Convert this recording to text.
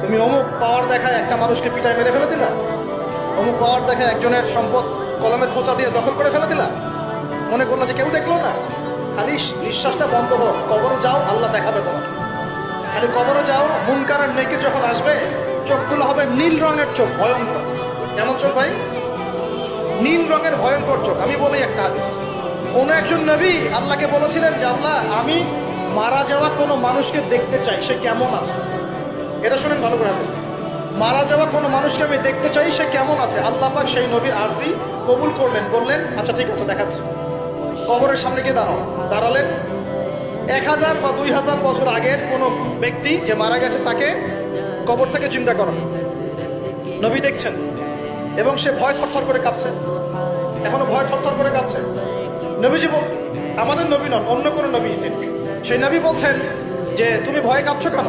তুমি অমুক পাওয়ার দেখায় একটা মানুষকে পিটায় মেরে ফেলে দিলা, অমুক পাওয়ার দেখায় একজনের সম্পদ কলমের খোঁচা দিয়ে দখল করে ফেলে দিলা, মনে করলো যে কেউ দেখলো না। খালি নিঃশ্বাসটা বন্ধ হোক, কবরে যাও, আল্লাহ দেখাবে তোমাকে। খালি কবরে যাও, মুনকার আর নেকির যখন আসবে, চোখগুলো হবে নীল রঙের চোখ, ভয়ঙ্কর। কেমন চোখ ভাই? নীল রঙের ভয়ঙ্কর চোখ। আমি বলি একটা হাদিস, কোন একজন নবী আল্লাহকে বলেছিলেন যে আল্লাহ, আমি মারা যাওয়া কোনো মানুষকে দেখতে চাই, সে কেমন আছে। এটা শোনেন ভালো করে হাদিস, মারা যাওয়া কোনো মানুষকে আমি দেখতে চাই, সে কেমন আছে। আল্লাহ পাক সেই নবীর আরজি কবুল করলেন, বললেন আচ্ছা ঠিক আছে দেখাচ্ছি। কবরের সামনে গিয়ে দাঁড়ালেন। 1000 বা 2000 বছর আগের কোনো ব্যক্তি যে মারা গেছে তাকে কবর থেকে চিন্তা করেন, নবী দেখছেন এবং সে ভয় থরথর করে কাঁপছে, এখনো ভয় থরথর করে কাঁপছে। নবীজি আমাদের নবী নন, অন্য কোনো নবী, সেই নবী বলছেন যে তুমি ভয় কাঁপছো কেন?